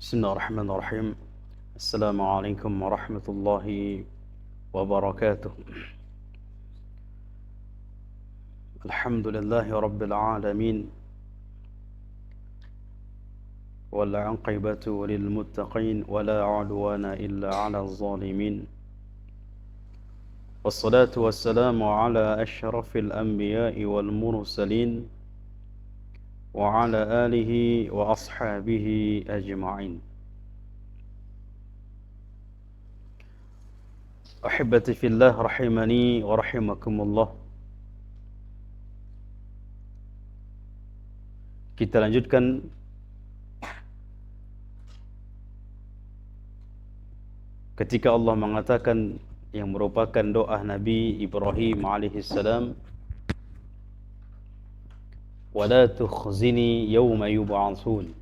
بسم الله الرحمن الرحيم. السلام عليكم ورحمة الله وبركاته. الحمد لله رب العالمين، والعاقبة للمتقين ولا عدوان إلا على الظالمين، والصلاة والسلام على أشرف الأنبياء والمرسلين وعلى آله وأصحابه أجمعين. أحبتي في الله رحمني ورحمكم الله. Kita lanjutkan ketika Allah mengatakan yang merupakan doa Nabi Ibrahim alaihissalam, وَلَا تُخْزِنِي يَوْمَ يُبْعَثُونَ.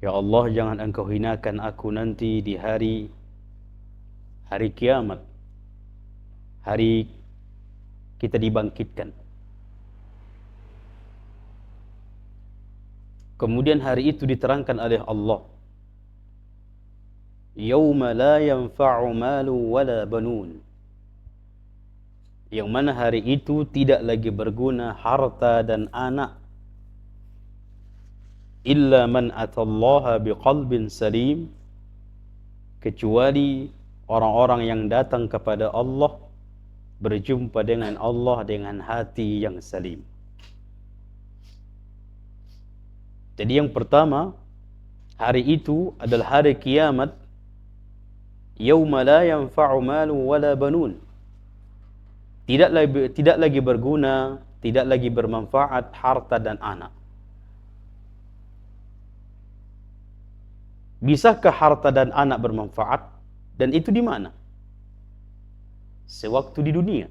Ya Allah, jangan engkau hinakan aku nanti di hari kiamat, hari kita dibangkitkan. Kemudian hari itu diterangkan oleh Allah, yauma la yanfa'u malu wala banun. Yang mana hari itu tidak lagi berguna harta dan anak, illa man atallaha biqalbin salim, kecuali orang-orang yang datang kepada Allah, berjumpa dengan Allah dengan hati yang salim. Jadi yang pertama, hari itu adalah hari kiamat, yauma la yanfa'u malu wala banun. Tidak lagi berguna, tidak lagi bermanfaat harta dan anak. Bisakah harta dan anak bermanfaat? Dan itu di mana? Sewaktu di dunia.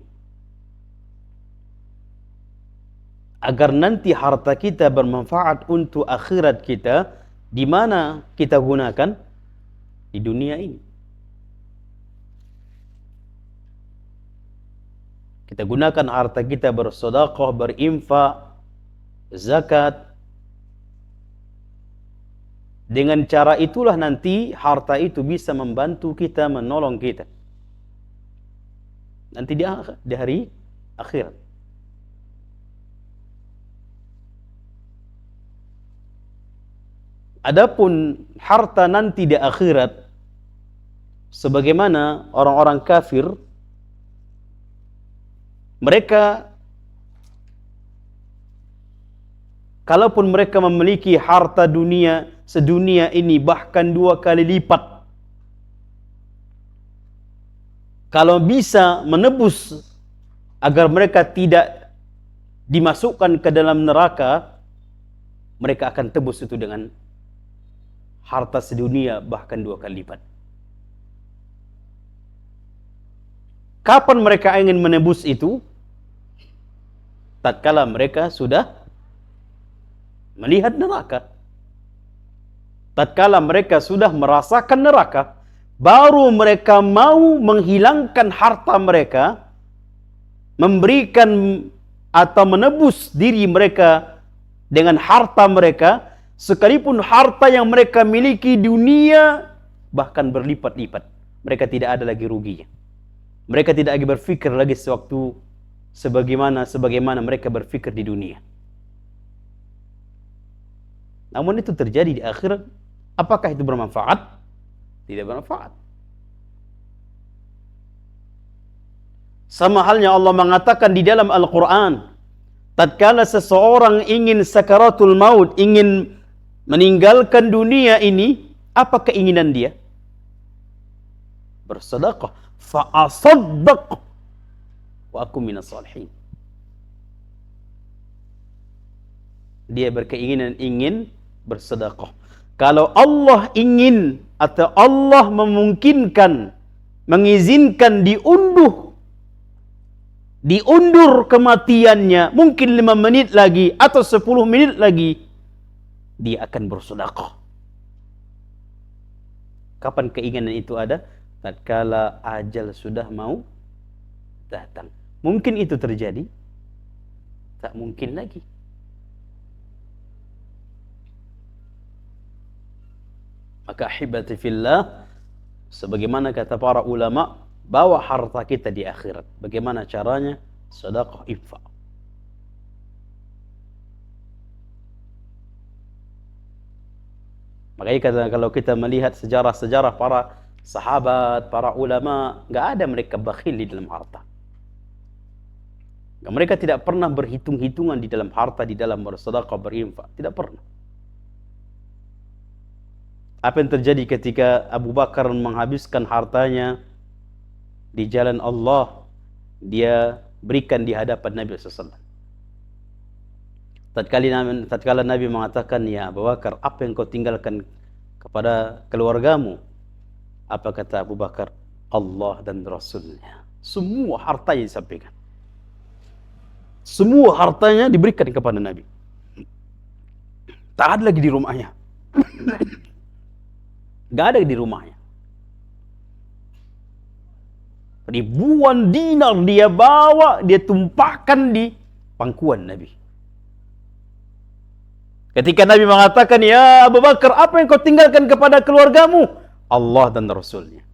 Agar nanti harta kita bermanfaat untuk akhirat kita, di mana kita gunakan? Di dunia ini. Kita gunakan harta kita bersedekah, berinfak, zakat. Dengan cara itulah nanti harta itu bisa membantu kita, menolong kita nanti di hari akhirat. Adapun harta nanti di akhirat, sebagaimana orang-orang kafir, mereka kalaupun mereka memiliki harta dunia sedunia ini bahkan 2 kali lipat, kalau bisa menebus agar mereka tidak dimasukkan ke dalam neraka, mereka akan tebus itu dengan harta sedunia bahkan 2 kali lipat. Kapan mereka ingin menebus itu? Tatkala mereka sudah melihat neraka. Tatkala mereka sudah merasakan neraka, baru mereka mau menghilangkan harta mereka, memberikan atau menebus diri mereka dengan harta mereka, sekalipun harta yang mereka miliki dunia bahkan berlipat-lipat. Mereka tidak ada lagi ruginya. Mereka tidak lagi berfikir lagi sewaktu sebagaimana mereka berfikir di dunia. Namun itu terjadi di akhirat. Apakah itu bermanfaat? Tidak bermanfaat. Sama halnya Allah mengatakan di dalam Al-Quran, tatkala seseorang ingin sakaratul maut, ingin meninggalkan dunia ini, apa keinginan dia? Bersedekah. Fa'asaddaq wa aku minas salihin. Dia berkeinginan ingin bersedekah. Kalau Allah ingin atau Allah memungkinkan, mengizinkan diundur kematiannya, mungkin 5 menit lagi atau 10 menit lagi, dia akan bersedekah. Kapan keinginan itu ada? Tatkala ajal sudah mau datang. Mungkin itu terjadi? Tak mungkin lagi. Maka ahibati fillah, sebagaimana kata para ulama, bawa harta kita di akhirat. Bagaimana caranya? Sedekah, infak. Makanya kalau kita melihat sejarah-sejarah para sahabat, para ulama, nggak ada mereka bakhil di dalam harta. Mereka tidak pernah berhitung-hitungan di dalam harta, di dalam bersedekah, berinfak. Tidak pernah. Apa yang terjadi ketika Abu Bakar menghabiskan hartanya di jalan Allah? Dia berikan di hadapan Nabi SAW. Tatkala Nabi mengatakan, ya Abu Bakar, apa yang kau tinggalkan kepada keluargamu? Apa kata Abu Bakar? Allah dan Rasulnya. Semua hartanya disampaikan. Semua hartanya diberikan kepada Nabi. Tak ada lagi di rumahnya. Gak ada di rumahnya. Ribuan dinar dia bawa, dia tumpahkan di pangkuan Nabi. Ketika Nabi mengatakan, ya Abu Bakar, apa yang kau tinggalkan kepada keluargamu? Allah dan Rasulnya.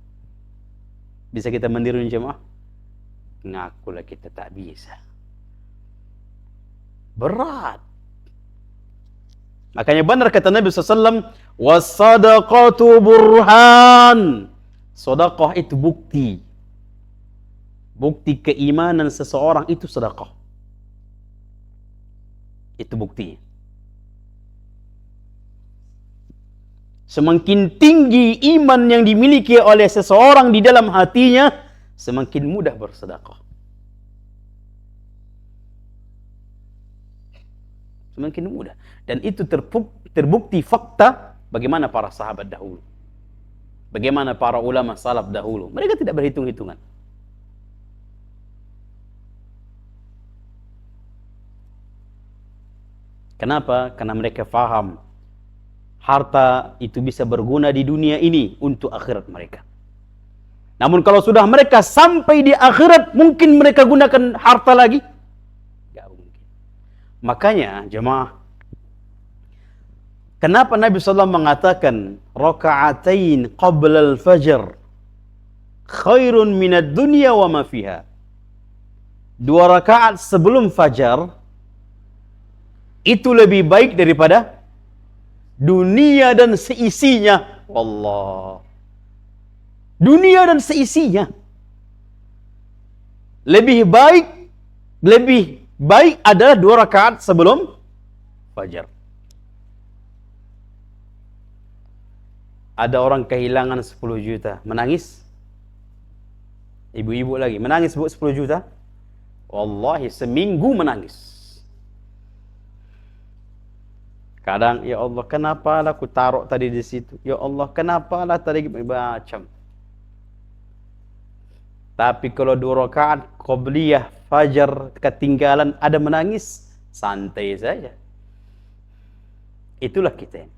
Bisa kita meniru jemaah? Ngakulah kita tak bisa. Berat. Makanya benar kata Nabi SAW, wassadaqatu burhan. Sedekah itu bukti. Bukti keimanan seseorang itu sedekah. Itu buktinya. Semakin tinggi iman yang dimiliki oleh seseorang di dalam hatinya, semakin mudah bersedekah. Semakin mudah. Dan itu terbukti fakta bagaimana para sahabat dahulu. Bagaimana para ulama salaf dahulu. Mereka tidak berhitung-hitungan. Kenapa? Karena mereka faham harta itu bisa berguna di dunia ini untuk akhirat mereka. Namun kalau sudah mereka sampai di akhirat, mungkin mereka gunakan harta lagi? Tidak mungkin. Makanya jemaah, kenapa Nabi SAW mengatakan raka'atain qabla al-fajr khairun minad dunya wa ma fiha. 2 rakaat sebelum fajar itu lebih baik daripada dunia dan seisinya. Allah. Dunia dan seisinya. Lebih baik adalah 2 rakaat sebelum fajar. Ada orang kehilangan 10 juta, menangis. Ibu-ibu lagi, menangis bu 10 juta. Wallahi seminggu menangis. Kadang, ya Allah, kenapa lah aku taruh tadi di situ? Ya Allah, kenapa lah tadi macam. Tapi kalau 2 rakaat qabliyah fajar ketinggalan ada menangis, santai saja. Itulah kita.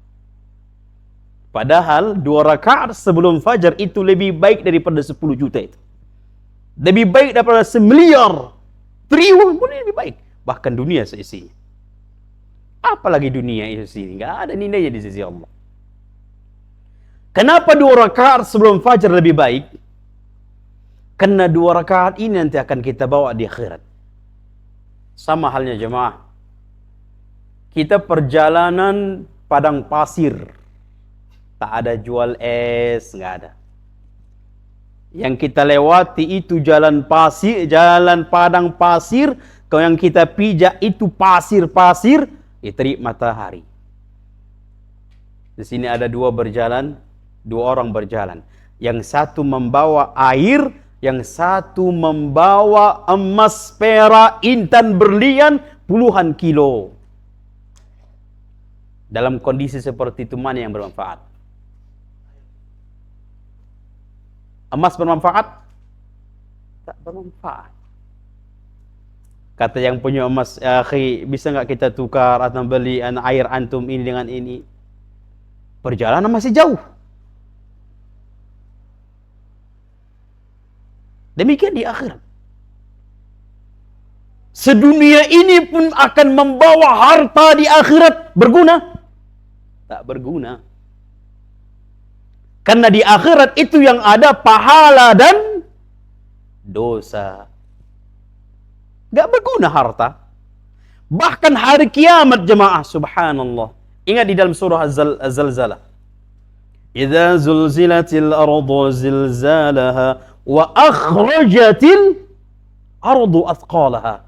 Padahal 2 rakaat sebelum fajar itu lebih baik daripada 10 juta itu. Lebih baik daripada 1 miliar. Triliun pun lebih baik. Bahkan dunia seisinya. Apalagi dunia itu sini, nggak ada nilainya di sisi Allah. Kenapa 2 rakaat sebelum fajar lebih baik? Karena 2 rakaat ini nanti akan kita bawa di akhirat. Sama halnya jemaah. Kita perjalanan padang pasir. Tak ada jual es, nggak ada. Yang kita lewati itu jalan pasir, jalan padang pasir. Kalau yang kita pijak itu pasir-pasir. Terik matahari. Di sini ada 2 orang berjalan. Yang satu membawa air, yang satu membawa emas, perak, intan, berlian puluhan kilo. Dalam kondisi seperti itu mana yang bermanfaat? Emas bermanfaat? Tak bermanfaat. Kata yang punya emas, akhi, bisa nggak kita tukar atau beli air antum ini dengan ini? Perjalanan masih jauh. Demikian di akhirat. Sedunia ini pun akan membawa harta di akhirat berguna? Tak berguna. Karena di akhirat itu yang ada pahala dan dosa. Gak berguna harta. Bahkan hari kiamat jemaah, subhanallah. Ingat di dalam surah Az-Zalzalah. Idza zulzilatil ardu zilzalaha wa akhrajatil ardu athqalaha.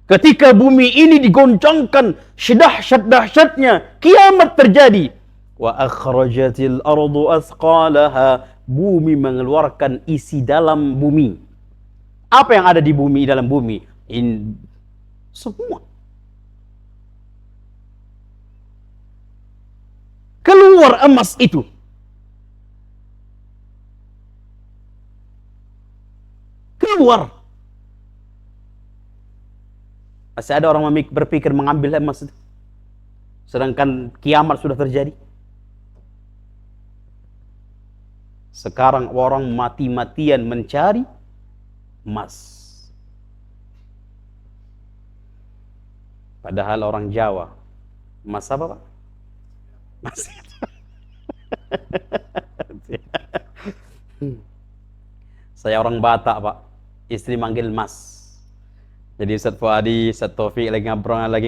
Ketika bumi ini digoncangkan sedahsyat-dahsyatnya, kiamat terjadi. Wa akhrajatil ardu athqalaha. Bumi mengeluarkan isi dalam bumi. Apa yang ada di bumi, dalam bumi? Semua. Keluar emas itu. Keluar. Masih ada orang berpikir mengambil emas itu. Sedangkan kiamat sudah terjadi. Sekarang orang mati-matian mencari emas. Padahal orang Jawa, emas apa, Pak? Emas. Saya orang Batak, Pak. Istri manggil Mas. Jadi Ustaz Fuadi, Ustaz Taufik lagi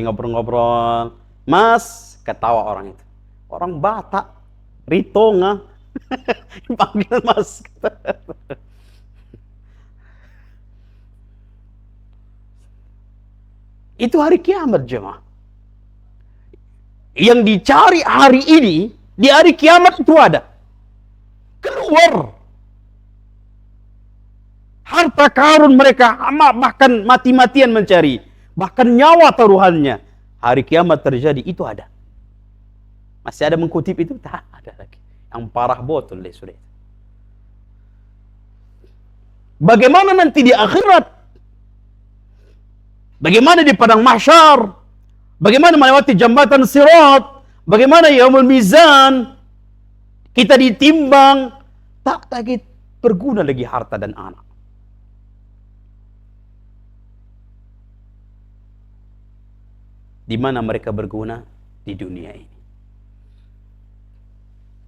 ngobrol-ngobrol. Mas, ketawa orang itu. Orang Batak, Ritonga, panggil Mas. Itu hari kiamat jemaah. Yang dicari hari ini, di hari kiamat itu ada. Keluar. Harta karun mereka bahkan mati-matian mencari. Bahkan nyawa taruhannya. Hari kiamat terjadi, itu ada. Masih ada mengkutip itu? Tak ada lagi. Yang parah botol deh sudah. Bagaimana nanti di akhirat? Bagaimana di padang mahsyar? Bagaimana melewati jambatan sirat? Bagaimana yaumul mizan? Kita ditimbang. Tak lagi berguna lagi harta dan anak. Di mana mereka berguna? Di dunia ini.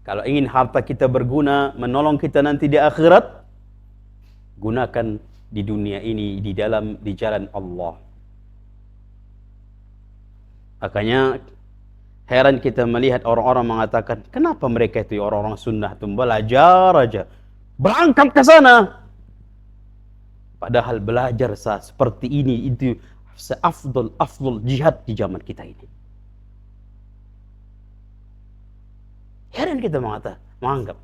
Kalau ingin harta kita berguna, menolong kita nanti di akhirat, gunakan di dunia ini, di jalan Allah. Makanya heran kita melihat orang-orang mengatakan, kenapa mereka itu orang-orang sunnah itu belajar aja, berangkat ke sana. Padahal belajar seperti ini itu seafdol jihad di zaman kita ini. Heran kita menganggap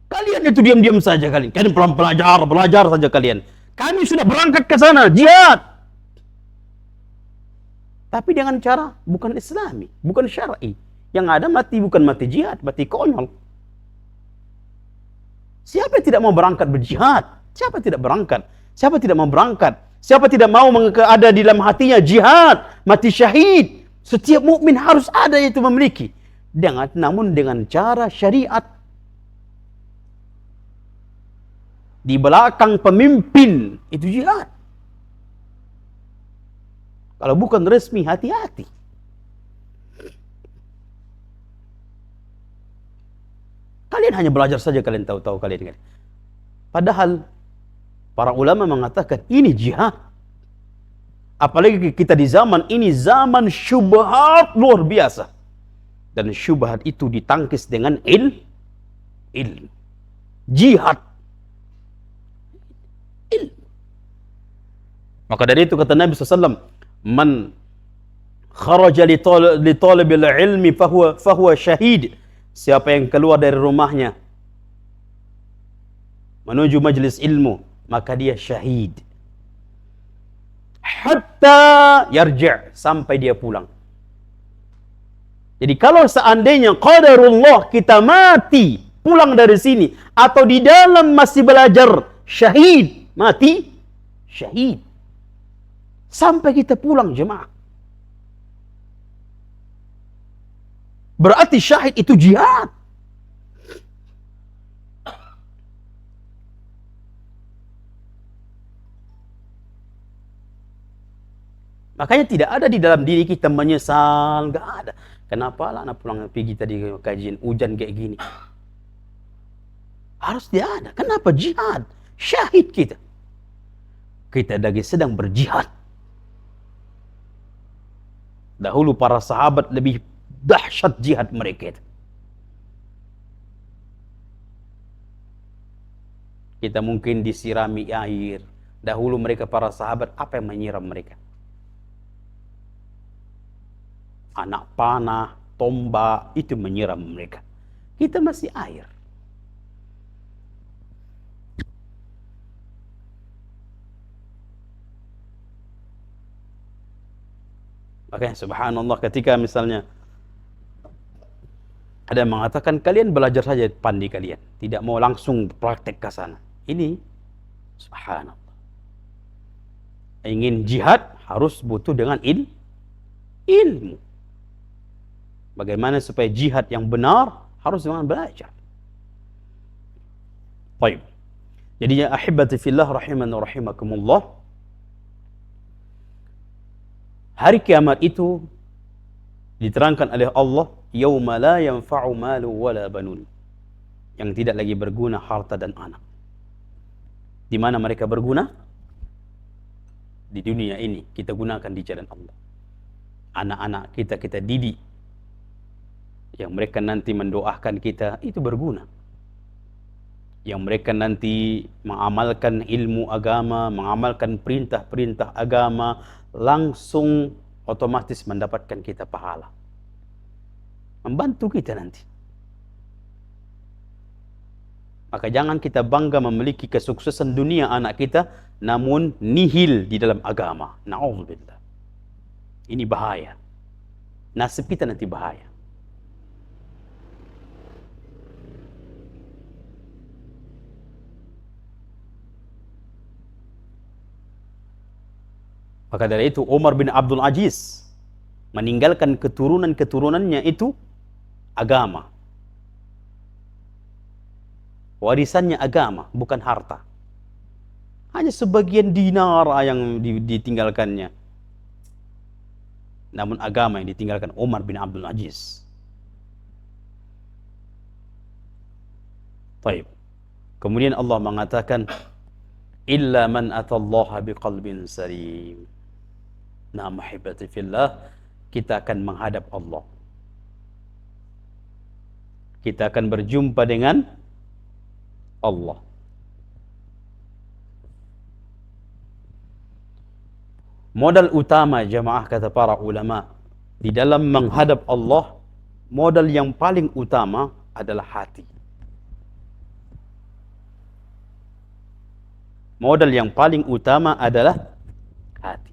kalian itu diam-diam saja kalian. Kalian belajar saja kalian. Kami sudah berangkat ke sana jihad. Tapi dengan cara bukan islami, bukan syar'i. Yang ada mati bukan mati jihad, mati konyol. Siapa yang tidak mau berangkat berjihad? Siapa tidak berangkat? Siapa tidak mau berangkat? Siapa tidak mau ada di dalam hatinya jihad, mati syahid? Setiap mukmin harus ada itu memiliki. Namun dengan cara syariat. Di belakang pemimpin itu jihad. Kalau bukan resmi, hati-hati. Kalian hanya belajar saja, kalian tahu kalian. Padahal para ulama mengatakan ini jihad. Apalagi kita di zaman ini, zaman syubhat luar biasa. Dan syubhat itu ditangkis dengan ilmu. Jihad. Ilmu. Maka dari itu kata Nabi SAW, man kharaja li talibil ilmi fahuwa syahid. Siapa yang keluar dari rumahnya menuju majlis ilmu, maka dia syahid. Hatta yarji', sampai dia pulang. Jadi kalau seandainya qadarullah kita mati, pulang dari sini, atau di dalam masih belajar, syahid, mati, syahid. Sampai kita pulang jemaah. Berarti syahid itu jihad. Makanya tidak ada di dalam diri kita menyesal, enggak ada. Kenapa lah anak pulang pergi tadi kajian hujan kayak gini? Harus dia ada. Kenapa jihad? Syahid kita. Kita lagi sedang berjihad. Dahulu para sahabat lebih dahsyat jihad mereka. Kita mungkin disirami air. Dahulu mereka para sahabat, apa yang menyiram mereka? Anak panah, tombak, itu menyiram mereka. Kita masih air. Makanya subhanallah, ketika misalnya ada yang mengatakan kalian belajar saja pandai kalian, tidak mau langsung praktek ke sana. Ini subhanallah. Ingin jihad harus butuh dengan ilmu. Bagaimana supaya jihad yang benar harus dengan belajar. Baik. Jadi ya ahibati fillah rahiman wa rahimakumullah. Hari kiamat itu diterangkan oleh Allah, yauma la yanfa'u malu wala banun. Yang tidak lagi berguna harta dan anak. Di mana mereka berguna? Di dunia ini kita gunakan di jalan Allah. Anak-anak kita didik. Yang mereka nanti mendoakan kita, itu berguna. Yang mereka nanti mengamalkan ilmu agama, mengamalkan perintah-perintah agama, langsung otomatis mendapatkan kita pahala. Membantu kita nanti. Maka jangan kita bangga memiliki kesuksesan dunia anak kita, namun nihil di dalam agama. Na'udzubillah. Ini bahaya. Nasib kita nanti bahaya. Maka dari itu Umar bin Abdul Aziz meninggalkan keturunan-keturunannya itu agama. Warisannya agama, bukan harta. Hanya sebagian dinar yang ditinggalkannya. Namun agama yang ditinggalkan Umar bin Abdul Aziz. Baik. Kemudian Allah mengatakan, illa man atallaha biqalbin salim. Nah, mahibati fillah, kita akan menghadap Allah. Kita akan berjumpa dengan Allah. Modal utama jamaah, kata para ulama, di dalam menghadap Allah, modal yang paling utama adalah hati. Modal yang paling utama adalah hati.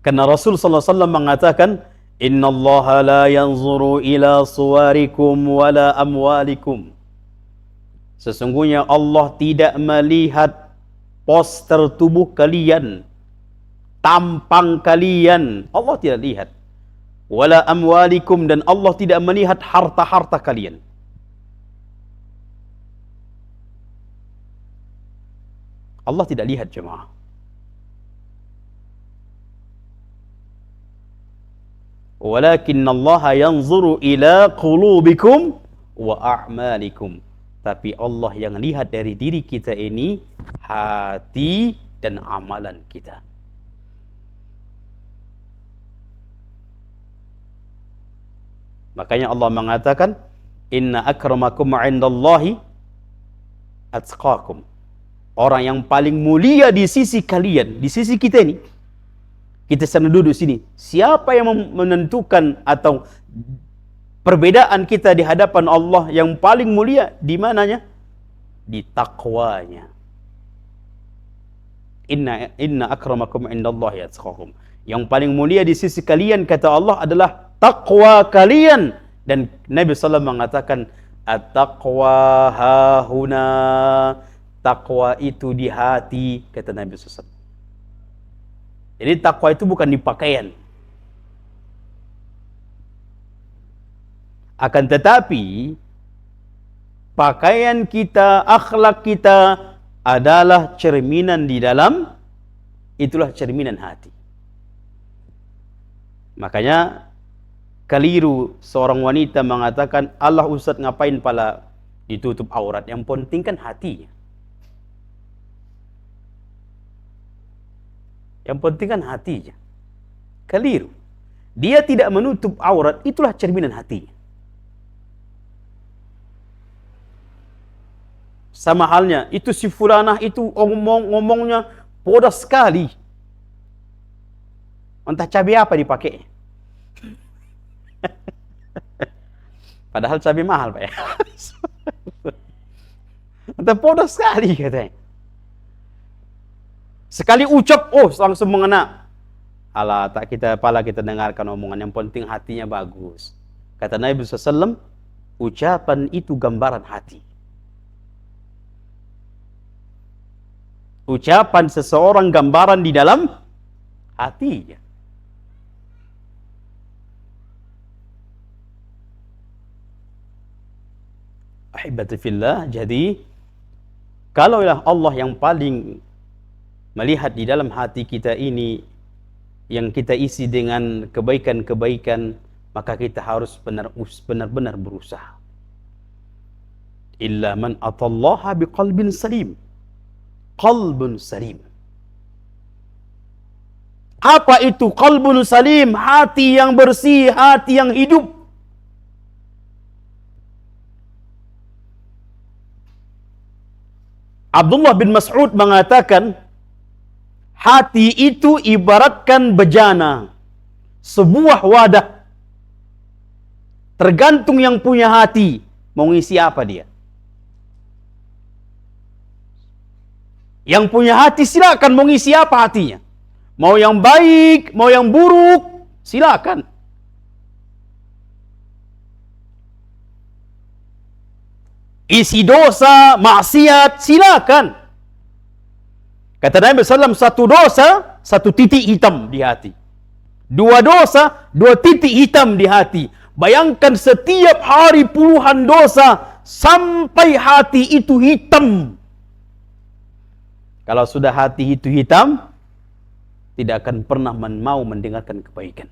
Karena Rasul sallallahu alaihi wasallam mengatakan, innallaha la yanzuru ila suwarikum wala amwalikum. Sesungguhnya Allah tidak melihat poster tubuh kalian, tampang kalian. Allah tidak lihat. Wala amwalikum, dan Allah tidak melihat harta-harta kalian. Allah tidak lihat jemaah. Walakinallaha yanzuru ila qulubikum wa a'malikum. Tapi Allah yang lihat dari diri kita ini, hati dan amalan kita. Makanya Allah mengatakan, inna akramakum 'indallahi atqakum. Orang yang paling mulia di sisi kalian, di sisi kita ini, kita sedang duduk sini, siapa yang menentukan atau perbedaan kita di hadapan Allah yang paling mulia di mananya? Di takwanya. Inna akramakum indallahi atqakum. Yang paling mulia di sisi kalian, kata Allah, adalah takwa kalian. Dan Nabi sallallahu alaihi wasallam mengatakan, at-taqwa hahuna. Takwa itu di hati, kata Nabi sallallahu alaihi wasallam. Jadi takwa itu bukan di pakaian. Akan tetapi pakaian kita, akhlak kita adalah cerminan di dalam, itulah cerminan hati. Makanya keliru seorang wanita mengatakan, Allah Ustaz ngapain pala ditutup aurat, yang penting kan hatinya. Yang penting kan hatinya. Keliru. Dia tidak menutup aurat, itulah cerminan hatinya. Sama halnya, itu si fulanah itu ngomongnya bodas sekali. Entah cabai apa dipakai. Padahal cabai mahal, Pak ya. Entah bodas sekali katanya. Sekali ucap, oh langsung mengena. Alah, tak kita pala kita dengarkan omongan, yang penting hatinya bagus. Kata Nabi SAW, ucapan itu gambaran hati. Ucapan seseorang gambaran di dalam hatinya. Ahibati fillah, jadi kalaulah Allah yang paling melihat di dalam hati kita ini, yang kita isi dengan kebaikan-kebaikan, maka kita harus benar-benar berusaha. Illa man atallaha biqalbin salim. Qalbun salim. Apa itu qalbun salim? Hati yang bersih, hati yang hidup. Abdullah bin Mas'ud mengatakan, hati itu ibaratkan bejana, sebuah wadah. Tergantung yang punya hati, mau ngisi apa dia. Yang punya hati silakan mau ngisi apa hatinya. Mau yang baik, mau yang buruk, silakan. Isi dosa, maksiat, silakan. Kata Nabi SAW, satu dosa, satu titik hitam di hati. Dua dosa, dua titik hitam di hati. Bayangkan setiap hari puluhan dosa, sampai hati itu hitam. Kalau sudah hati itu hitam, tidak akan pernah mau mendengarkan kebaikan.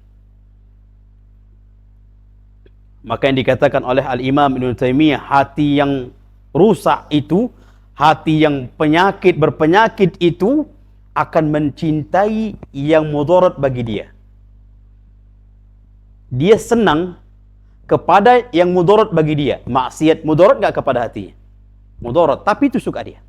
Maka yang dikatakan oleh Al-Imam Ibn Taimiyah, hati yang rusak itu, hati yang berpenyakit itu akan mencintai yang mudarat bagi dia. Dia senang kepada yang mudarat bagi dia. Maksiat mudarat gak kepada hatinya. Mudarat, tapi itu suka dia.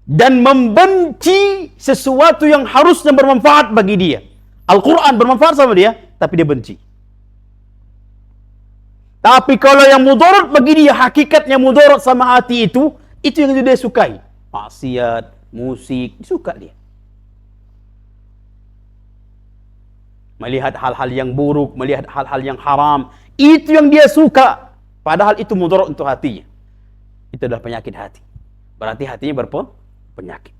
Dan membenci sesuatu yang harusnya bermanfaat bagi dia. Al-Quran bermanfaat sama dia, tapi dia benci. Tapi kalau yang mudarat bagi dia, hakikatnya mudarat sama hati itu yang dia sukai. Maksiat, musik, suka dia. Melihat hal-hal yang buruk, melihat hal-hal yang haram, itu yang dia suka. Padahal itu mudarat untuk hatinya. Itu adalah penyakit hati. Berarti hatinya berpenyakit.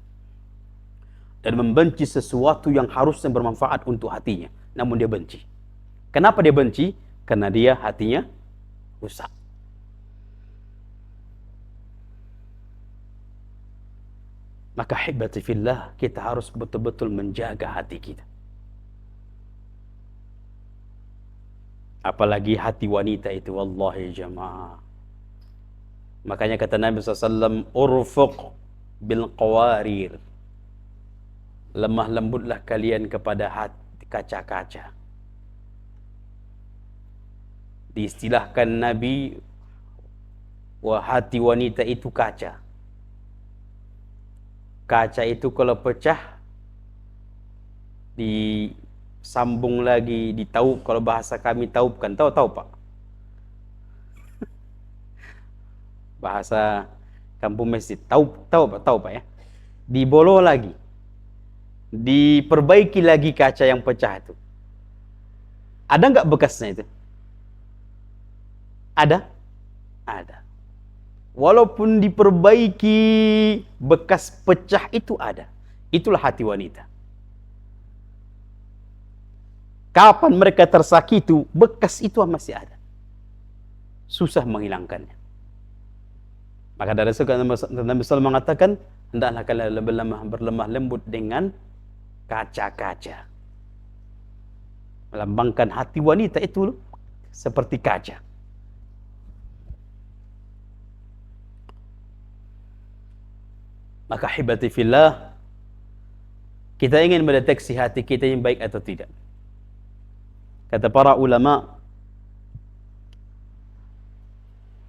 Dan membenci sesuatu yang harusnya bermanfaat untuk hatinya, namun dia benci. Kenapa dia benci? Karena dia hatinya rusak. Maka hibati fillah, kita harus betul-betul menjaga hati kita. Apalagi hati wanita itu, wallahi jamaah. Makanya kata Nabi SAW, urfuq bil qawarir. Lemah lembutlah kalian kepada hati kaca-kaca. Diistilahkan Nabi, wah hati wanita itu kaca. Kaca itu kalau pecah, disambung lagi, ditaup. Kalau bahasa kami taupkan, tahu Pak? Bahasa kampung masjid, tahu Pak ya? Dibolo lagi, diperbaiki lagi kaca yang pecah itu. Ada nggak bekasnya itu? Ada? Ada. Walaupun diperbaiki, bekas pecah itu ada. Itulah hati wanita. Kapan mereka tersakiti, bekas itu masih ada. Susah menghilangkannya. Maka dari itu Nabi SAW mengatakan, hendaklah kalian berlemah lembut dengan kaca-kaca. Melambangkan hati wanita itu seperti kaca. Maka hibati fillah, kita ingin mendeteksi hati kita yang baik atau tidak. Kata para ulama,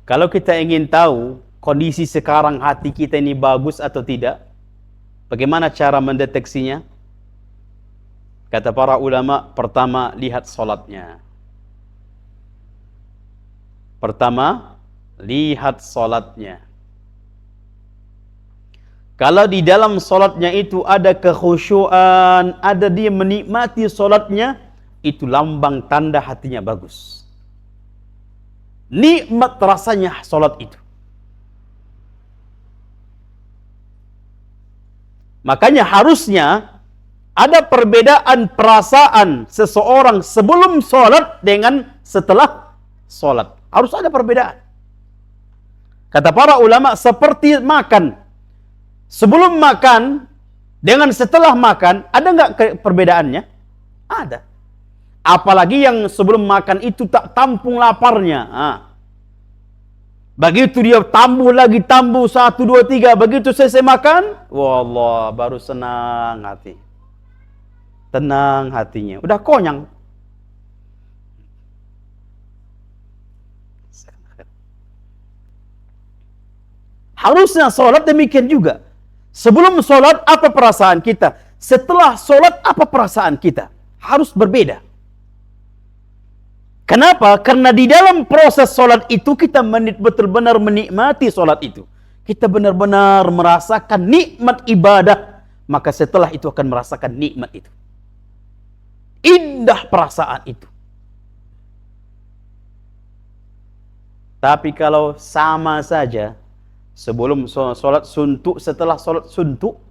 kalau kita ingin tahu kondisi sekarang hati kita ini bagus atau tidak, bagaimana cara mendeteksinya? Kata para ulama, pertama lihat solatnya. Pertama, lihat solatnya. Kalau di dalam solatnya itu ada kekhusyuan, ada dia menikmati solatnya, itu lambang tanda hatinya bagus. Nikmat rasanya solat itu. Makanya harusnya ada perbedaan perasaan seseorang sebelum solat dengan setelah solat. Harus ada perbedaan. Kata para ulama, seperti makan. Sebelum makan dengan setelah makan, ada nggak perbedaannya? Ada. Apalagi yang sebelum makan itu tak tampung laparnya. Begitu dia tambah lagi, tambah 1, 2, 3. Begitu selesai makan, wallah, baru senang hati. Tenang hatinya. Udah konyang. Harusnya sholat demikian juga. Sebelum sholat, apa perasaan kita? Setelah sholat, apa perasaan kita? Harus berbeda. Kenapa? Karena di dalam proses sholat itu, kita benar-benar menikmati sholat itu. Kita benar-benar merasakan nikmat ibadah. Maka setelah itu akan merasakan nikmat itu. Indah perasaan itu. Tapi kalau sama saja, sebelum sholat suntuk, setelah sholat suntuk,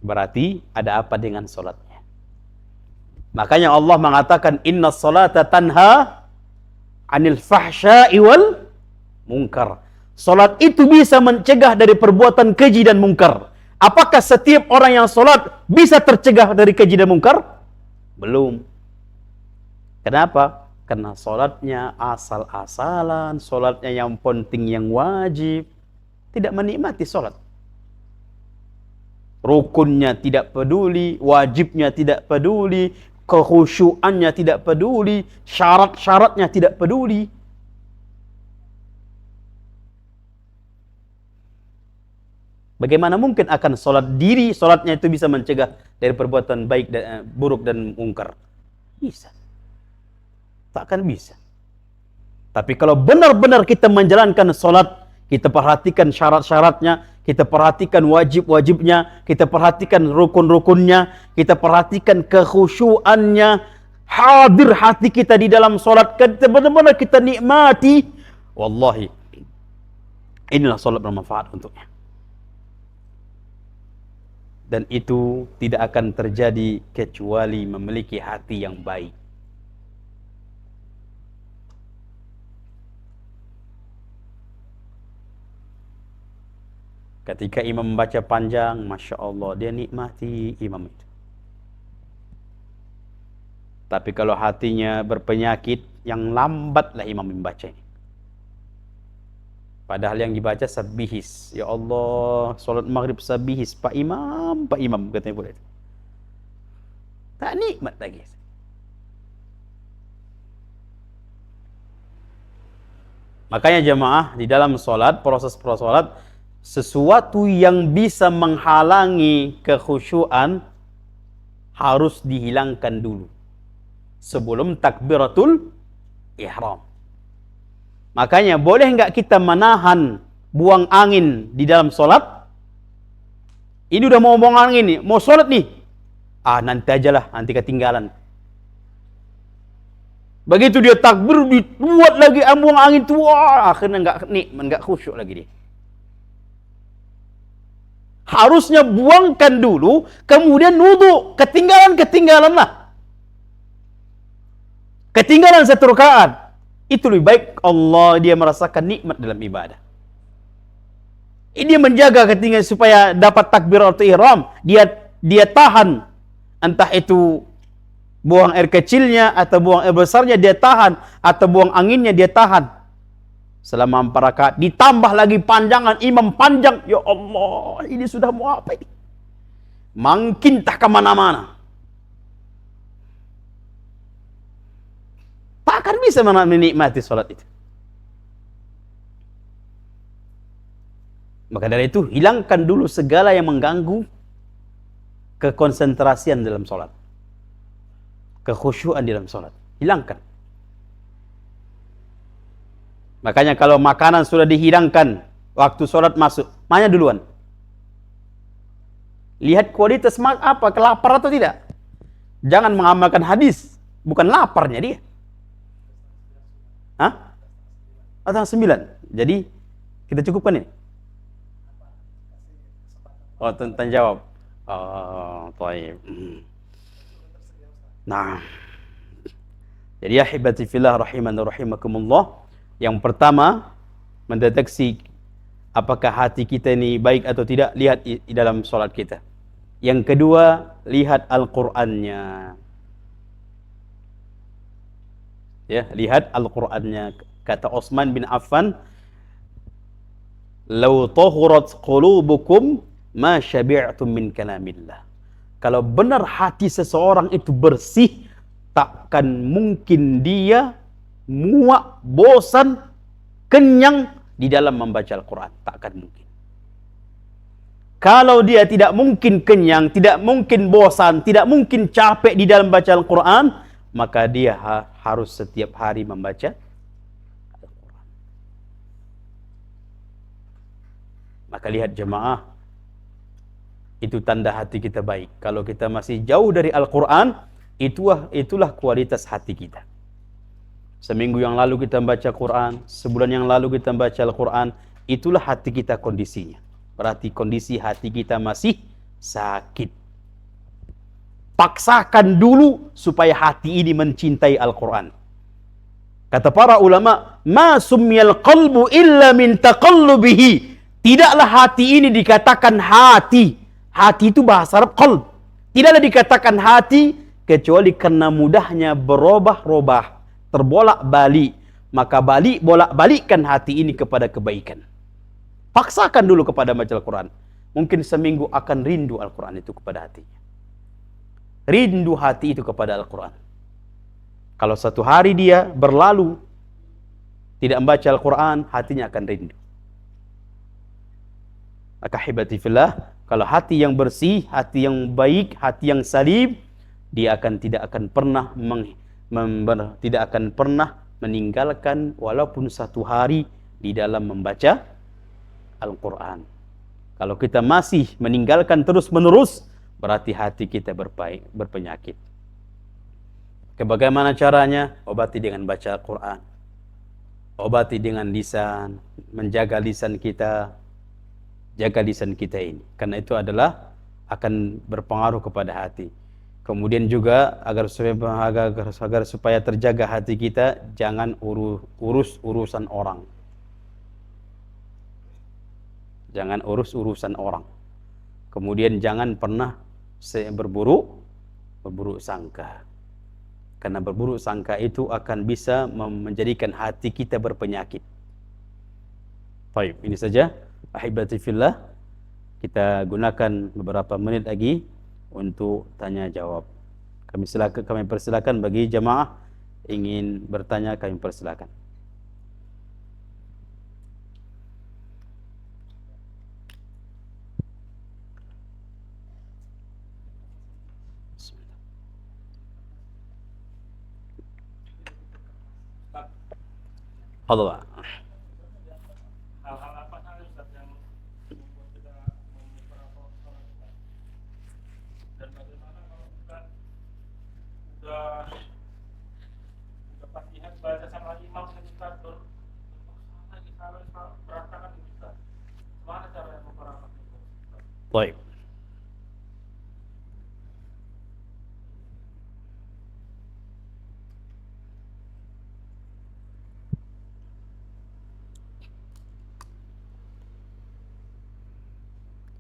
berarti ada apa dengan sholatnya. Makanya Allah mengatakan, inna sholata tanha anil fahsya'i wal munkar. Sholat itu bisa mencegah dari perbuatan keji dan mungkar. Apakah setiap orang yang sholat bisa tercegah dari keji dan mungkar? Belum. Kenapa? Karena sholatnya asal-asalan, sholatnya yang penting, yang wajib. Tidak menikmati sholat. Rukunnya tidak peduli, wajibnya tidak peduli, kekhusyuannya tidak peduli, syarat-syaratnya tidak peduli. Bagaimana mungkin akan sholat diri, sholatnya itu bisa mencegah dari perbuatan baik dan buruk dan mungkar? Bisa. Takkan bisa. Tapi kalau benar-benar kita menjalankan sholat, kita perhatikan syarat-syaratnya, kita perhatikan wajib-wajibnya, kita perhatikan rukun-rukunnya, kita perhatikan kekhusyuannya, hadir hati kita di dalam sholat, kita benar-benar kita nikmati, wallahi, inilah sholat bermanfaat untuknya. Dan itu tidak akan terjadi kecuali memiliki hati yang baik. Ketika imam membaca panjang, Masya Allah, dia nikmati imam itu. Tapi kalau hatinya berpenyakit, yang lambatlah imam membaca ini. Padahal yang dibaca sabihis. Ya Allah, solat maghrib sabihis. Pak Imam, katanya boleh. Tak nikmat lagi. Makanya jemaah, di dalam solat, proses solat, sesuatu yang bisa menghalangi kekhusyuan harus dihilangkan dulu sebelum takbiratul ihram. Makanya boleh nggak kita menahan buang angin di dalam solat? Ini udah mau buang angin nih, mau solat nih. Nanti ajalah, nanti ketinggalan. Begitu dia takbir, dibuat lagi buang angin tua, akhirnya nggak khusyuk lagi dia. Harusnya buangkan dulu, kemudian wudu. Ketinggalan lah. Ketinggalan satu rakaat. Itu lebih baik Allah dia merasakan nikmat dalam ibadah. Ini menjaga ketinggalan supaya dapat takbiratul ihram. Dia tahan entah itu Buang air kecilnya atau buang air besarnya dia tahan, atau buang anginnya dia tahan. Selama 4 rakaat, ditambah lagi panjangan imam panjang. Ya Allah, ini sudah mau apa ini? Makin tak kemana-mana. Takkan bisa menikmati sholat itu. Maka dari itu, hilangkan dulu segala yang mengganggu kekonsentrasian dalam sholat, kekhusyuan dalam sholat. Hilangkan. Makanya kalau makanan sudah dihilangkan, waktu sholat masuk, mana duluan? Lihat kualitas apa, kelapar atau tidak. Jangan mengamalkan hadis, bukan laparnya dia. Hah? Atau 9. Jadi, kita cukupkan ini. Oh, tentang jawab. Oh, baik. Nah. Jadi ya hibati fillah rahiman rahimakumullah. Yang pertama, mendeteksi apakah hati kita ini baik atau tidak, lihat di dalam solat kita. Yang kedua, lihat Al-Qur'annya. Ya, lihat Al-Qur'annya. Kata Utsman bin Affan, "Lau tahurat qulubukum ma syabi'tum min kalamillah." Kalau benar hati seseorang itu bersih, takkan mungkin dia muak, bosan, kenyang di dalam membaca Al-Quran. Takkan mungkin. Kalau dia tidak mungkin kenyang, tidak mungkin bosan, tidak mungkin capek di dalam baca Al-Quran, maka dia harus setiap hari membaca Al-Quran. Maka lihat jemaah, itu tanda hati kita baik. Kalau kita masih jauh dari Al-Quran, itulah kualitas hati kita. Seminggu yang lalu kita membaca Quran, sebulan yang lalu kita membaca Al-Quran, itulah hati kita kondisinya. Berarti kondisi hati kita masih sakit. Paksakan dulu supaya hati ini mencintai Al-Quran. Kata para ulama, "Ma summiyal qalbu illa min taqallubihi." Tidaklah hati ini dikatakan hati. Hati itu bahasa Arab qalb. Tidaklah dikatakan hati kecuali karena mudahnya berubah-ubah, terbolak-balik. Maka bolak-balikkan hati ini kepada kebaikan. Paksakan dulu kepada baca Al-Quran. Mungkin seminggu akan rindu Al-Quran itu kepada hatinya. Rindu hati itu kepada Al-Quran. Kalau satu hari dia berlalu tidak membaca Al-Quran, hatinya akan rindu. Maka hibati fillah, kalau hati yang bersih, hati yang baik, hati yang salim, dia tidak akan pernah meninggalkan walaupun satu hari di dalam membaca Al-Quran. Kalau kita masih meninggalkan terus-menerus, berarti hati kita berpenyakit. Bagaimana caranya? Obati dengan baca Al-Quran. Obati dengan lisan, menjaga lisan kita. Jaga lisan kita ini, karena itu adalah akan berpengaruh kepada hati. Kemudian juga agar supaya terjaga hati kita, jangan urus urusan orang. Jangan urus urusan orang. Kemudian jangan pernah berburuk sangka. Karena berburuk sangka itu akan bisa menjadikan hati kita berpenyakit. Baik, ini saja. Ahibati fillah, kita gunakan beberapa menit lagi untuk tanya jawab. Kami persilakan bagi jemaah ingin bertanya, kami persilakan. Allah. Hal-hal apa saja Ustaz yang membuat kita memperapok sholat kita? Dan bagaimana kalau kita udah Fatihah baca sama imam dan kita lagi salah berantakan kita. Gimana cara yang memperapok itu? Baik.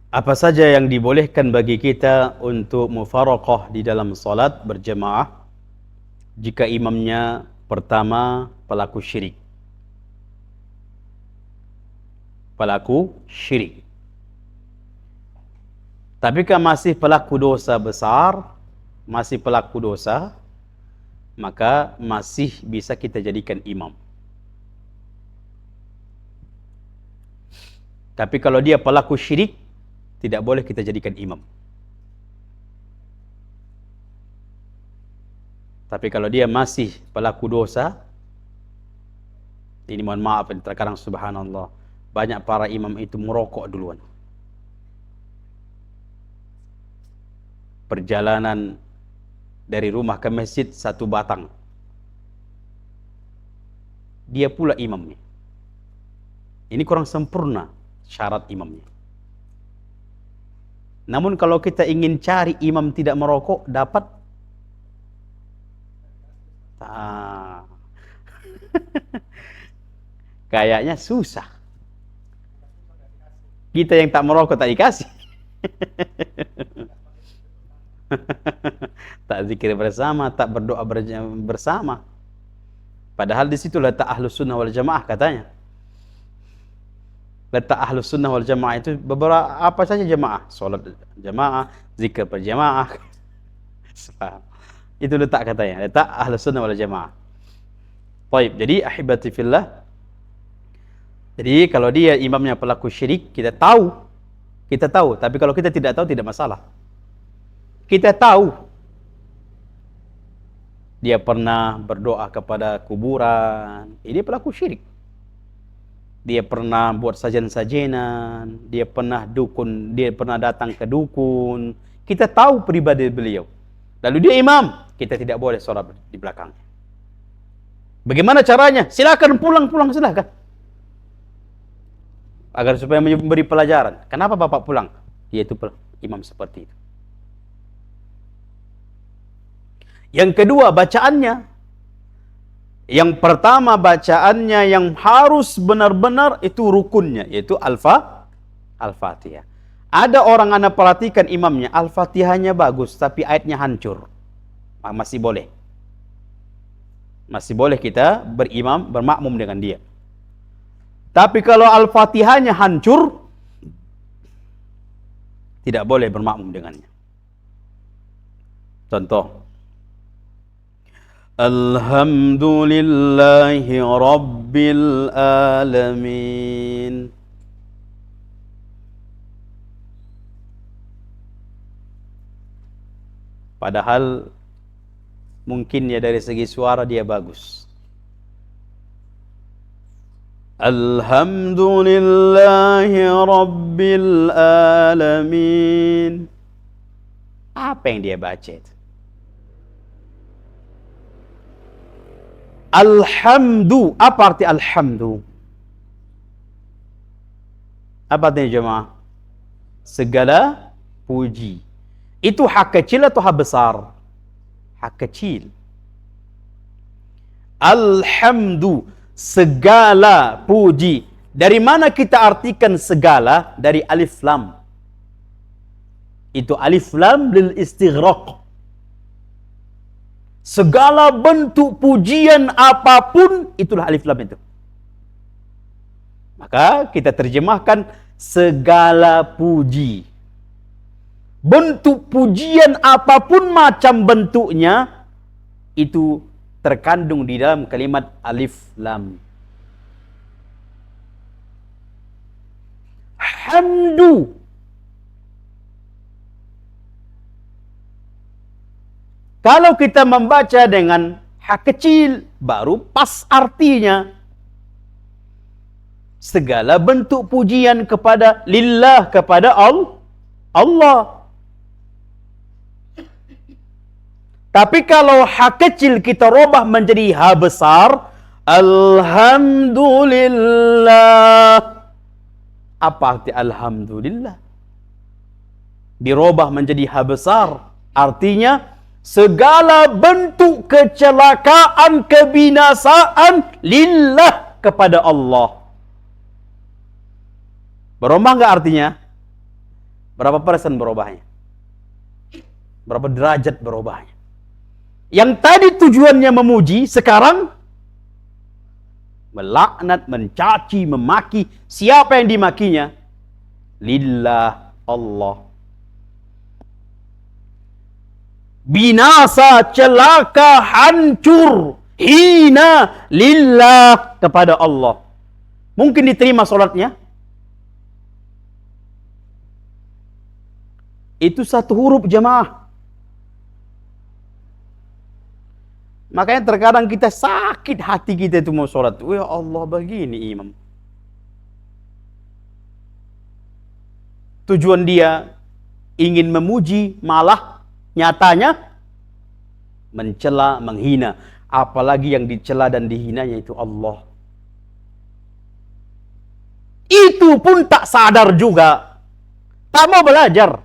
Apa saja yang dibolehkan bagi kita untuk mufaraqah di dalam salat berjemaah? jika imamnya pertama pelaku syirik. Pelaku syirik. Tapi kalau masih pelaku dosa besar, masih pelaku dosa, maka masih bisa kita jadikan imam. Tapi kalau dia pelaku syirik, tidak boleh kita jadikan imam. Tapi kalau dia masih pelaku dosa, ini mohon maaf, terkadang subhanallah, banyak para imam itu merokok duluan. Perjalanan dari rumah ke masjid 1 batang. Dia pula imamnya. Ini kurang sempurna syarat imamnya. Namun kalau kita ingin cari imam tidak merokok, dapat. Kayaknya susah. Kita yang tak merokok tak dikasih. Tak zikir bersama, tak berdoa bersama. Padahal di situ letak ahlus sunnah wal jamaah katanya. Letak ahlus sunnah wal jamaah itu beberapa apa saja jamaah, solat jamaah, zikir berjamaah. Itu letak katanya, letak ahlus sunnah wal jamaah. Baik, jadi ahibati fillah. Jadi kalau dia imamnya pelaku syirik, kita tahu, tapi kalau kita tidak tahu tidak masalah. Kita tahu dia pernah berdoa kepada kuburan, ini pelaku syirik. Dia pernah buat sajen-sajenan, dia pernah dukun, dia pernah datang ke dukun. Kita tahu pribadi beliau. Lalu dia imam, kita tidak boleh sholat di belakangnya. Bagaimana caranya? Silakan pulang silakan. Agar supaya memberi pelajaran. Kenapa bapak pulang? Dia itu imam seperti itu. Yang kedua, bacaannya. Yang pertama, bacaannya yang harus benar-benar itu rukunnya, yaitu Al-Fatihah. Ada orang anda perhatikan imamnya, Al-Fatihahnya bagus, tapi ayatnya hancur. Masih boleh. Masih boleh kita bermakmum dengan dia. Tapi kalau Al-Fatihahnya hancur, tidak boleh bermakmum dengannya. Contoh, Alhamdulillahi Rabbil Alamin. Padahal mungkin ya dari segi suara dia bagus. Alhamdulillahi Rabbil Alamin. Apa yang dia baca itu? Alhamdu. Apa arti alhamdu? Apa artinya jemaah? Segala puji. Itu hak kecil atau hak besar? Hak kecil. Alhamdu. Segala puji. Dari mana kita artikan segala? Dari alif lam. Itu alif lam lil istighraq. Segala bentuk pujian apapun, itulah alif lam itu. Maka kita terjemahkan segala puji. Bentuk pujian apapun macam bentuknya, itu terkandung di dalam kalimat alif lam. Hamdu. Kalau kita membaca dengan hak kecil, baru pas artinya. Segala bentuk pujian kepada lillah, kepada Allah. Tapi kalau hak kecil kita robah menjadi ha besar, Alhamdulillah. Apa arti Alhamdulillah? Dirobah menjadi ha besar, artinya segala bentuk kecelakaan, kebinasaan lillah, kepada Allah. Berubah enggak artinya? Berapa persen berubahnya? Berapa derajat berubahnya? Yang tadi tujuannya memuji, sekarang melaknat, mencaci, memaki. Siapa yang dimakinya? Lillah, Allah. Binasa, celaka, hancur, hina, lillah, kepada Allah. Mungkin diterima sholatnya? Itu satu huruf jemaah. Makanya terkadang kita sakit hati kita itu mau sholat. Ya Allah, begini imam. Tujuan dia ingin memuji, malah nyatanya mencela, menghina. Apalagi yang dicela dan dihinanya itu Allah. Itu pun tak sadar juga. Tak mau belajar.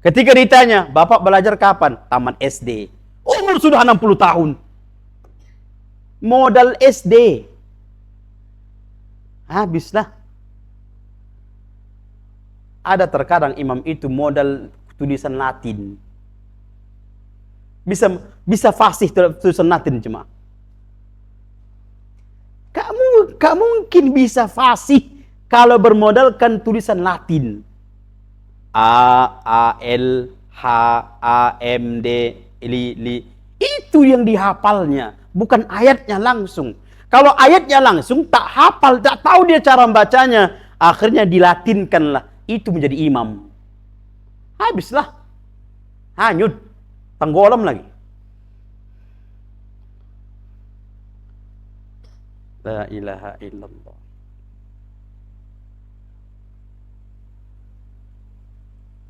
Ketika ditanya, Bapak belajar kapan? Taman SD. Umur sudah 60 tahun. Modal SD. Habislah. Ada terkadang imam itu modal tulisan Latin. Bisa fasih tulisan Latin cuma. Gak mungkin bisa fasih kalau bermodalkan tulisan Latin. A, A, L, H, A, M, D, Li. Itu yang dihafalnya, bukan ayatnya langsung. Kalau ayatnya langsung, tak hafal, tak tahu dia cara membacanya. Akhirnya dilatinkanlah. Itu menjadi imam. Habislah. Hanyut. Tenggelam lagi. La ilaha illallah.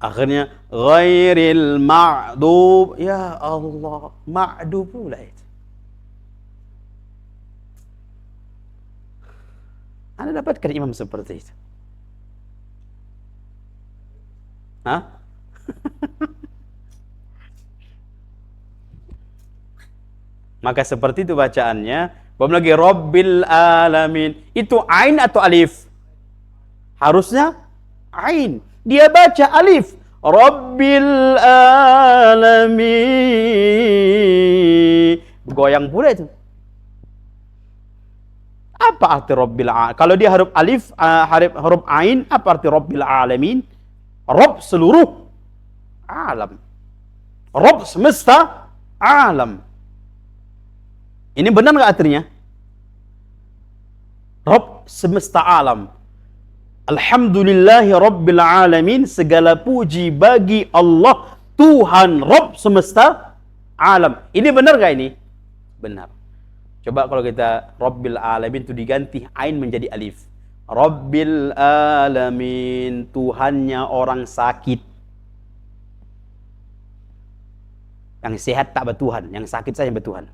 Akhirnya ghairil ma'dub. Ya Allah, ma'dub pula itu. Anda dapatkan imam seperti itu? Hah? Maka seperti itu bacaannya. Belum lagi Rabbil Alamin. Itu ain atau alif? Harusnya ain. Dia baca alif. Rabbil Alamin. Goyang pula itu. Apa arti Rabbil Alamin? Kalau dia huruf alif, huruf ain, apa arti Rabbil Alamin? Rabb seluruh alam. Rabb semesta alam. Ini benar nggak artinya? Rabb semesta alam. Alhamdulillahi Rabbil Alamin. Segala puji bagi Allah, Tuhan Rabb semesta alam. Ini benar nggak ini? Benar. Coba kalau kita Rabbil Alamin itu diganti ain menjadi alif. Rabbil Alamin. Tuhannya orang sakit. Yang sehat tak bertuhan, yang sakit saja bertuhan.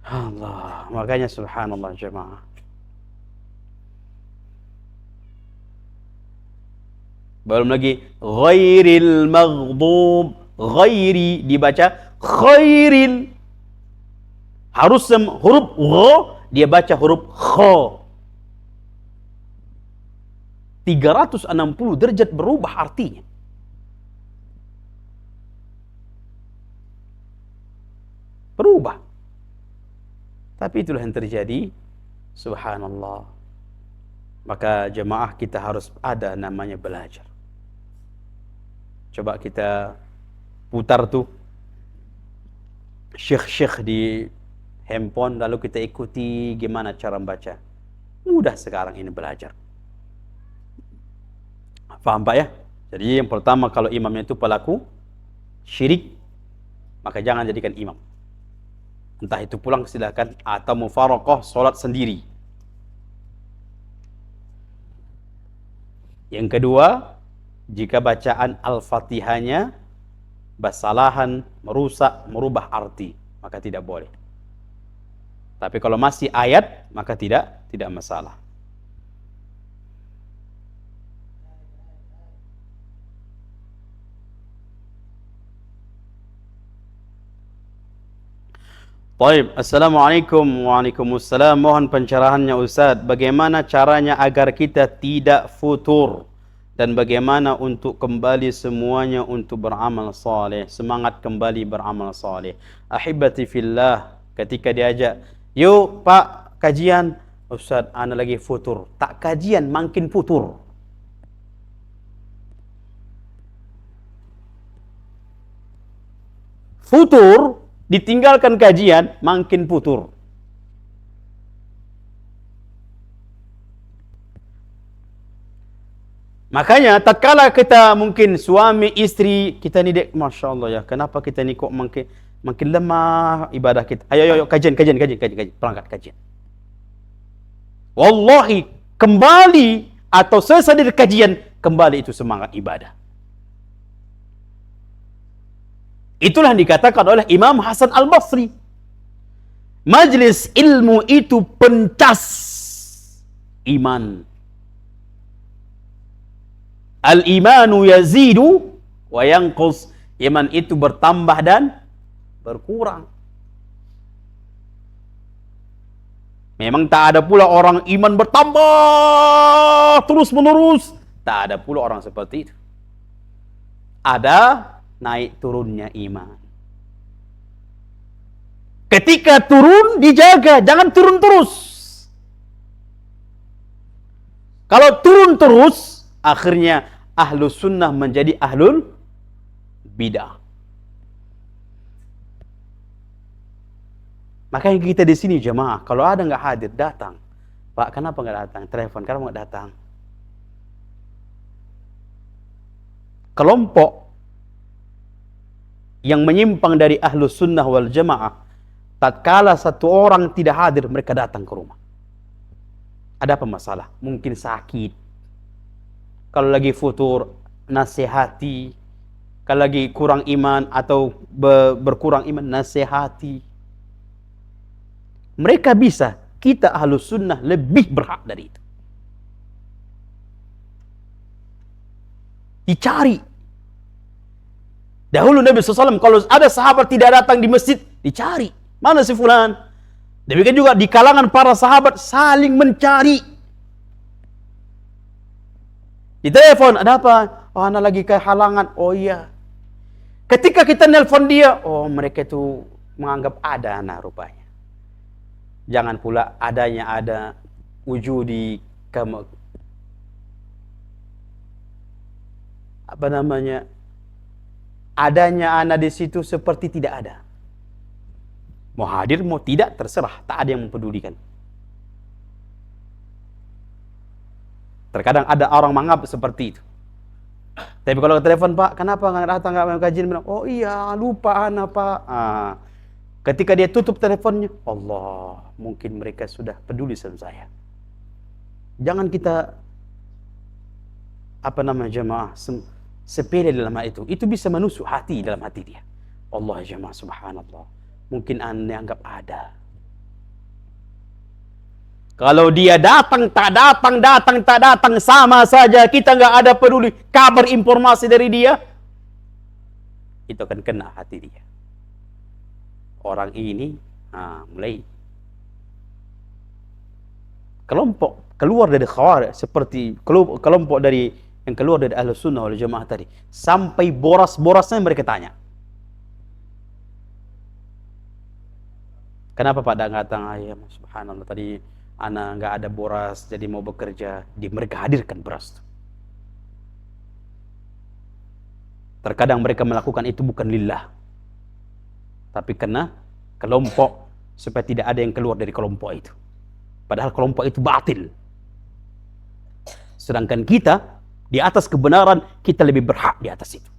Allah, makanya subhanallah jemaah. Belum lagi ghairil maghdub. Ghairi dibaca khairil. Harus huruf gha dia baca huruf kha. 360 derajat berubah artinya. Berubah. Tapi itulah yang terjadi. Subhanallah. Maka jemaah kita harus ada namanya belajar. Coba kita putar tuh syekh-syekh di handphone, lalu kita ikuti gimana cara membaca. Mudah sekarang ini belajar. Paham Pak ya? Jadi yang pertama, kalau imamnya itu pelaku syirik, maka jangan jadikan imam. Entah itu pulang silakan, atau mufaraqah sholat sendiri. Yang kedua, jika bacaan Al-Fatihahnya basalahan, merusak, merubah arti, maka tidak boleh. Tapi kalau masih ayat, maka tidak masalah. Baik, Assalamualaikum. Waalaikumsalam. Mohon pencerahannya Ustaz. Bagaimana caranya agar kita tidak futur dan bagaimana untuk kembali semuanya untuk beramal saleh, semangat kembali beramal saleh. Ahibati fillah, ketika diajak, "Yuk Pak, kajian." "Ustaz, ana lagi futur." Tak kajian, makin futur. Futur, ditinggalkan kajian, makin futur. Makanya tatkala kita mungkin suami istri kita ni dek, masya Allah ya, kenapa kita ni kok makin lemah ibadah kita. Ayo kajian, perangkat kajian. Wallahi kembali atau selesai dari kajian, kembali itu semangat ibadah. Itulah yang dikatakan oleh Imam Hasan Al-Basri. Majlis ilmu itu pencas iman. Al-imanu yazidu wa yanqus. Iman itu bertambah dan berkurang. Memang tak ada pula orang iman bertambah terus menerus. Tak ada pula orang seperti itu. Ada naik turunnya iman. Ketika turun dijaga, jangan turun terus. Kalau turun terus, akhirnya ahlus sunnah menjadi ahlul bidah. Makanya kita di sini jemaah, kalau ada nggak hadir datang, Pak, kenapa nggak datang? Telepon, kenapa nggak datang? Kelompok yang menyimpang dari ahlus sunnah wal jamaah, tatkala satu orang tidak hadir, mereka datang ke rumah. Ada apa masalah? Mungkin sakit. Kalau lagi futur, nasihati. Kalau lagi kurang iman atau berkurang iman, nasihati. Mereka bisa, kita ahlus sunnah lebih berhak dari itu. Dicari. Dahulu Nabi SAW, kalau ada sahabat tidak datang di masjid, dicari. Mana si fulan? Demikian juga di kalangan para sahabat saling mencari. Di telepon, ada apa? Oh, anak lagi kehalangan. Oh iya. Ketika kita nelpon dia, oh mereka itu menganggap ada anak rupanya. Jangan pula adanya ada wujudi apa namanya? Adanya anak di situ seperti tidak ada. Mau hadir mau tidak terserah, tak ada yang mempedulikan. Terkadang ada orang menganggap seperti itu. Tapi kalau telepon, Pak, kenapa nggak datang, nggak mau kajian? Bilang, oh iya, lupa anak Pak. Ketika dia tutup teleponnya, Allah, mungkin mereka sudah peduli sama saya. Jangan kita jemaah sepele dalam hal itu. Itu bisa menusuk hati dalam hati dia. Allah jemaah, subhanallah. Mungkin anda anggap ada. Kalau dia datang, tak datang, sama saja. Kita nggak ada peduli kabar informasi dari dia. Itu akan kena hati dia. Orang ini, mulai kelompok keluar dari khawarij, seperti kelompok dari yang keluar dari ahlus sunnah wal jamaah tadi. Sampai boras-borasnya mereka tanya. Kenapa Pak datang? Ya, subhanallah, tadi ana nggak ada boras, jadi mau bekerja. Mereka hadirkan beras. Terkadang mereka melakukan itu bukan lillah, tapi kena kelompok, supaya tidak ada yang keluar dari kelompok itu. Padahal kelompok itu batil. Sedangkan kita di atas kebenaran, kita lebih berhak di atas itu.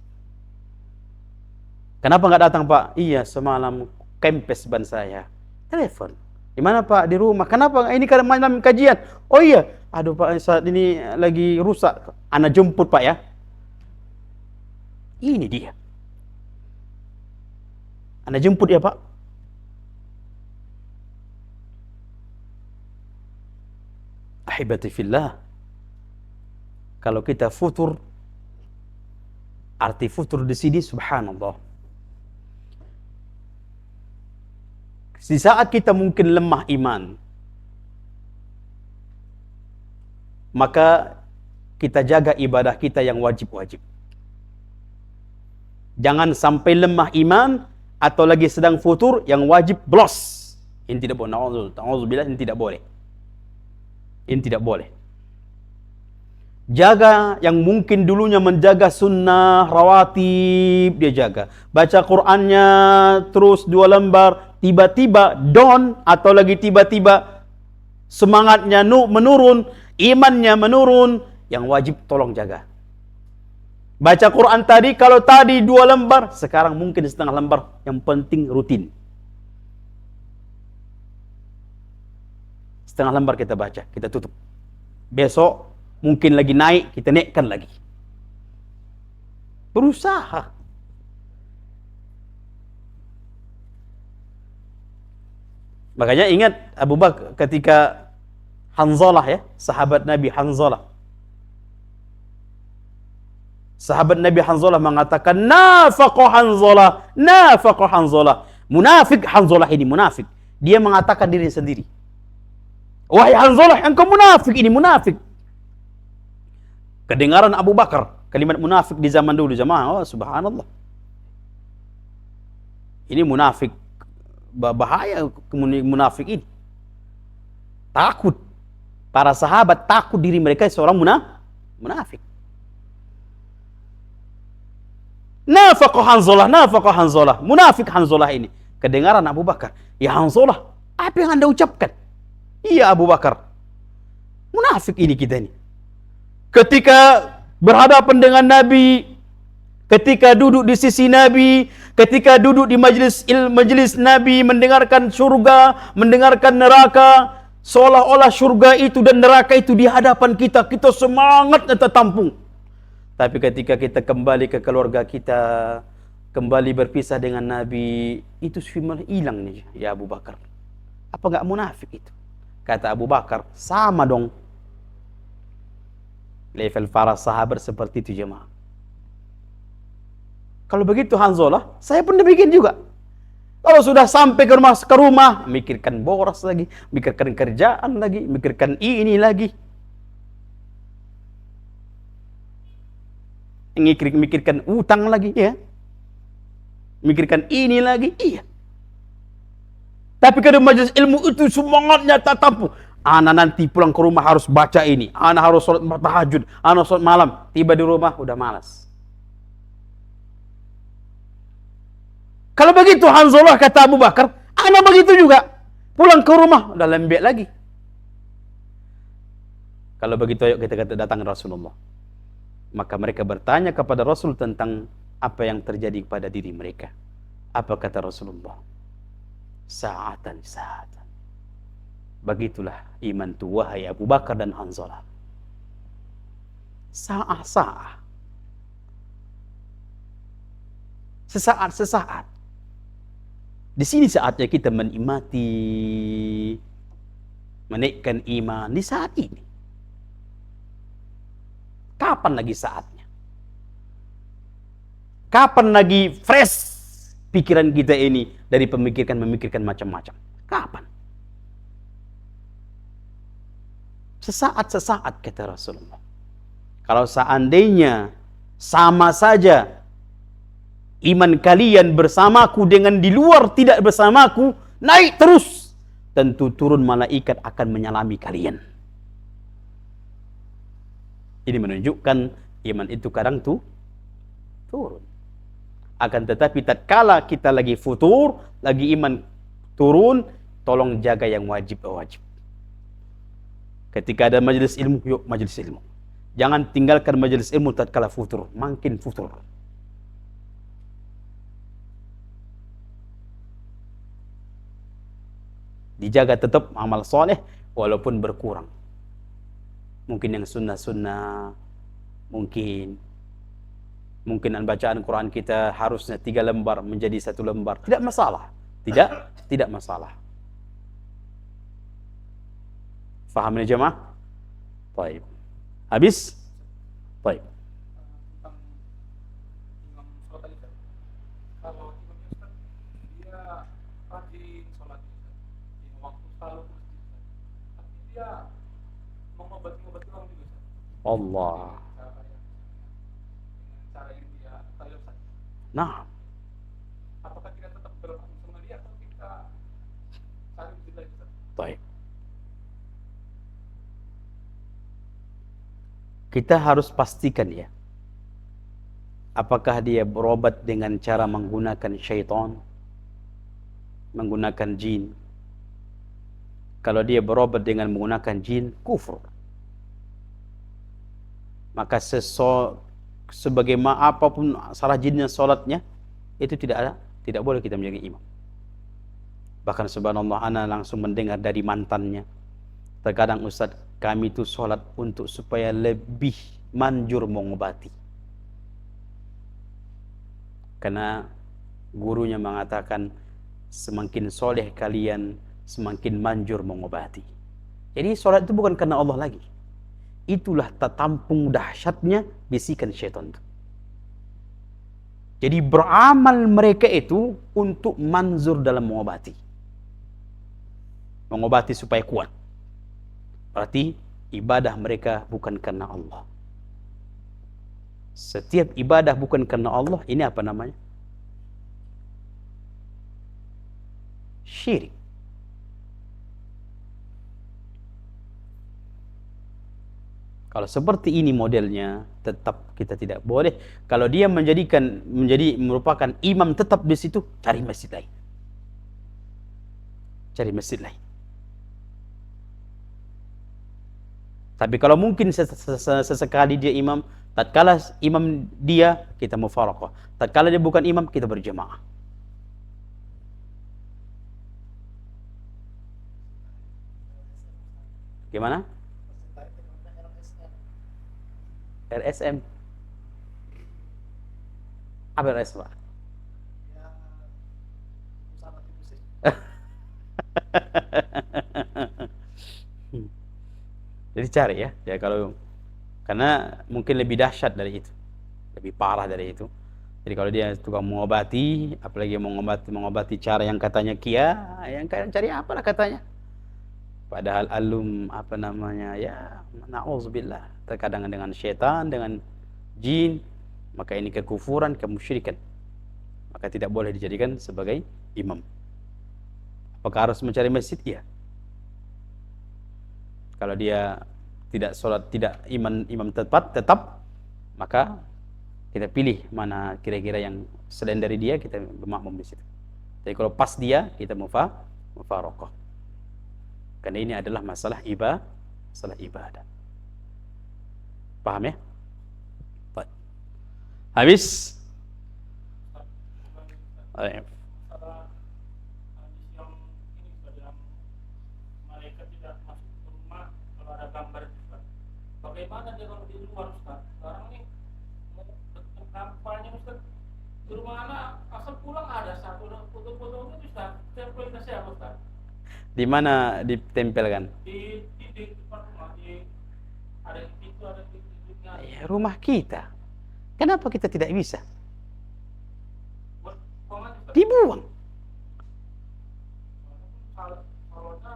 Kenapa nggak datang Pak? Iya, semalam kempes ban saya. Telepon. Di mana Pak? Di rumah. Kenapa? Ini karena malam kajian. Oh iya. Aduh Pak, saat ini lagi rusak. Ana jemput Pak ya. Ini dia. Ana jemput ya Pak. Ahibati fillah. Kalau kita futur, arti futur di sini subhanallah. Di saat kita mungkin lemah iman, maka kita jaga ibadah kita yang wajib-wajib. Jangan sampai lemah iman atau lagi sedang futur yang wajib blos. Ini tidak boleh. Na'udzubillah, ini tidak boleh. Ini tidak boleh. Jaga yang mungkin dulunya menjaga sunnah, rawatib, dia jaga. Baca Qur'annya terus 2 lembar, tiba-tiba down atau lagi tiba-tiba semangatnya menurun, imannya menurun, yang wajib tolong jaga. Baca Quran tadi, kalau tadi 2 lembar, sekarang mungkin setengah lembar, yang penting rutin. Setengah lembar kita baca, kita tutup. Besok mungkin lagi naik, kita naikkan lagi. Berusaha. Makanya ingat Abu Bakar ketika Hanzalah ya, sahabat Nabi Hanzalah. Sahabat Nabi Hanzalah mengatakan, nafaqah Hanzalah, nafaqah Hanzalah. Munafik Hanzalah ini, munafik. Dia mengatakan diri sendiri. Wahai Hanzalah, engkau munafik, ini munafik. Kedengaran Abu Bakar kalimat munafik di zaman dulu, jemaah. Oh, subhanallah. Ini munafik. Bahaya munafik ini. Takut. Para sahabat takut diri mereka seorang munafik. Nafaqah Hanzalah, nafaqah Hanzalah. Munafik Hanzalah ini. Kedengaran Abu Bakar. Ya Hanzalah, apa yang Anda ucapkan? Iya Abu Bakar. Munafik ini kita ini. Ketika berhadapan dengan Nabi, ketika duduk di sisi Nabi, ketika duduk di majelis Nabi, mendengarkan surga, mendengarkan neraka, seolah-olah surga itu dan neraka itu di hadapan kita, kita semangatnya tertampung. Tapi ketika kita kembali ke keluarga kita, kembali berpisah dengan Nabi, itu semua hilang nih ya Abu Bakar. Apa enggak munafik itu? Kata Abu Bakar, sama dong. Level para sahabat seperti itu jemaah. Kalau begitu Hanzalah, saya pun demikian juga. Kalau sudah sampai ke rumah, mikirkan boros lagi, mikirkan kerjaan lagi, mikirkan ini lagi. Mikirkan utang lagi, ya. Mikirkan ini lagi, iya. Tapi kalau majelis ilmu itu semangatnya tak tampung. Anak nanti pulang ke rumah harus baca ini. Anak harus sholat tahajud. Anak sholat malam. Tiba di rumah udah malas. Kalau begitu Hanzalah kata Abu Bakar, anak begitu juga. Pulang ke rumah udah lembek lagi. Kalau begitu ayo kita datang Rasulullah. Maka mereka bertanya kepada Rasul tentang apa yang terjadi pada diri mereka. Apa kata Rasulullah? Sa'atan. Begitulah iman tu wahai Abu Bakar dan Hanzalah. Sa'ah. Sesaat. Di sini saatnya kita menikmati, menaikkan iman di saat ini. Kapan lagi saatnya? Kapan lagi fresh pikiran kita ini dari memikirkan macam-macam? Kapan? Sesaat kata Rasulullah. Kalau seandainya sama saja iman kalian bersamaku dengan di luar tidak bersamaku, naik terus, tentu turun malaikat akan menyalami kalian. Ini menunjukkan iman itu kadang turun. Akan tetapi tatkala kita lagi futur, lagi iman turun, tolong jaga yang wajib. Ketika ada majelis ilmu, yuk majelis ilmu. Jangan tinggalkan majelis ilmu tatkala futur, makin futur. Dijaga tetap amal soleh walaupun berkurang. Mungkin yang sunnah-sunnah, mungkin bacaan Quran kita harusnya 3 lembar menjadi 1 lembar. Tidak masalah. Tidak masalah. Faham ini jemaah? Baik. Habis? Baik. Tentang imam sholat tadi kan. Kalau imamnya Ustaz, dia rajin sholatnya Ustaz. Lima waktu selalu ke masjid Ustaz. Tapi dia mengobati orang juga Ustaz. Allah. Cara yang dia tahu Ustaz. Nah, Apakah kita tetap berlaku sama dia atau kita saling bilang Ustaz? baik. Kita harus pastikan ya, apakah dia berobat dengan cara menggunakan syaitan, menggunakan jin. Kalau dia berobat dengan menggunakan jin, kufur. Maka sebagaimana apapun salah jinnya solatnya, itu tidak boleh kita menjadi imam. Bahkan subhanallah, ana langsung mendengar dari mantannya, terkadang Ustaz, kami itu sholat untuk supaya lebih manjur mengobati. Karena gurunya mengatakan, semakin soleh kalian, semakin manjur mengobati. Jadi sholat itu bukan karena Allah lagi. Itulah tertampung dahsyatnya bisikan syaitan itu. Jadi beramal mereka itu untuk manzur dalam mengobati. Mengobati supaya kuat. Berarti ibadah mereka bukan karena Allah. Setiap ibadah bukan karena Allah, ini apa namanya? Syirik. Kalau seperti ini modelnya, tetap kita tidak boleh. Kalau dia merupakan imam tetap di situ, cari masjid lain. Cari masjid lain. Tapi kalau mungkin sesekali dia imam, tatkala imam dia, kita mufaraqah. Tatkala dia bukan imam, kita berjamaah. Gimana? RSM. Apa RSM, Pak? Jadi cari ya, karena mungkin lebih dahsyat dari itu, lebih parah dari itu. Jadi kalau dia tukang mengobati, apalagi mengobati cara yang katanya kia, yang cari apalah katanya. Padahal ya, na'udzubillah, terkadang dengan syaitan, dengan jin, maka ini kekufuran, kemusyrikan. Maka tidak boleh dijadikan sebagai imam. Apakah harus mencari masjid? Iya. Kalau dia tidak sholat, tidak imam tetap, maka kita pilih mana kira-kira yang selain dari dia, kita bermakmum di situ. Jadi kalau pas dia, kita mufaraqah. Karena ini adalah masalah ibadah. Paham ya? Baik. Habis? Hadis yang ini dalam malaikat tidak masuk ke rumah kalau ada gambar Ustaz. Bagaimana dia kalau di luar Ustaz? Sekarang ini kampanye Ustaz, di rumah anak asal pulang ada satu foto-foto itu Ustaz. Tempel ke siapa Ustaz? Di mana ditempelkan? Di depan rumah, ada di pintu, ada di pintunya. Ya, rumah kita. Kenapa kita tidak bisa? Buat buangan Ustaz. Dibuang. Salahnya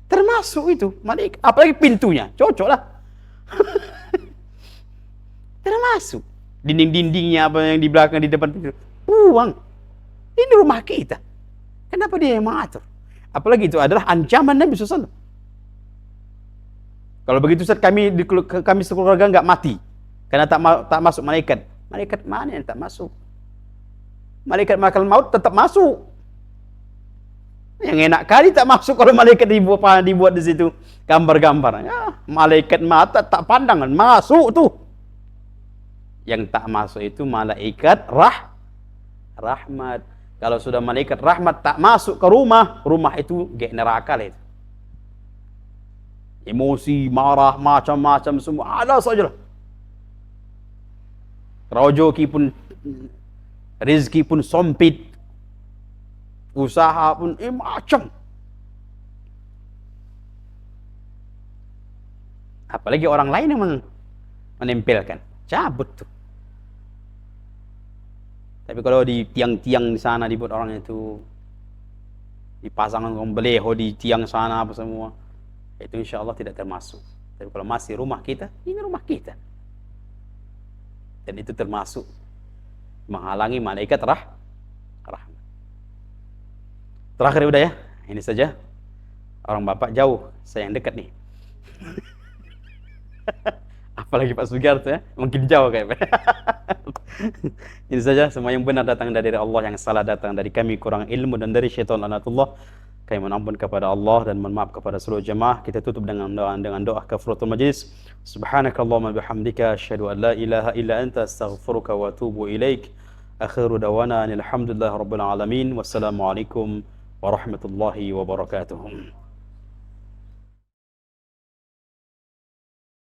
Termasuk itu, apalagi pintunya, cocok lah. Termasuk dinding-dindingnya, apa yang di belakang, di depan pintu, buang. Ini rumah kita. Kenapa dia yang mengatur? Apalagi itu adalah ancaman Nabi SAW. Kalau begitu Ustaz, kami sekeluarga nggak mati karena tak masuk malaikat. Malaikat mana yang tak masuk? Malaikat malakal maut tetap masuk. Yang enak kali tak masuk kalau malaikat dibuat di situ gambar-gambar. Ya, malaikat mata tak pandangan masuk tuh. Yang tak masuk itu malaikat rahmat. Kalau sudah malaikat rahmat tak masuk ke rumah itu kayak neraka lah itu. Emosi, marah, macam-macam semua ada sajalah. Rezeki pun sempit. Usaha pun macam. Apalagi orang lain yang menempelkan. Cabut tuh. Tapi kalau di tiang-tiang di sana dibuat orang itu, dipasang beleho di tiang sana apa semua, itu insya Allah tidak termasuk. Tapi kalau masih rumah kita, ini rumah kita. Dan itu termasuk menghalangi malaikat rahmat. Terakhir udah ya, ini saja. Orang bapak jauh, saya yang dekat nih. Apalagi Pak Sugiarto ya, mungkin jauh kayaknya. Ini saja, semua yang benar datang dari Allah, yang salah datang dari kami, kurang ilmu dan dari syaitan laknatullah. Kami mohon ampun kepada Allah dan mohon maaf kepada seluruh jemaah. Kita tutup dengan doa kafaratul majlis. Subhanakallahumma bihamdika asyhadu an la ilaha illa anta astaghfiruka wa atubu ilaik. Akhiru dawana alhamdulillahi rabbil alamin. Wassalamualaikum warahmatullahi wabarakatuh.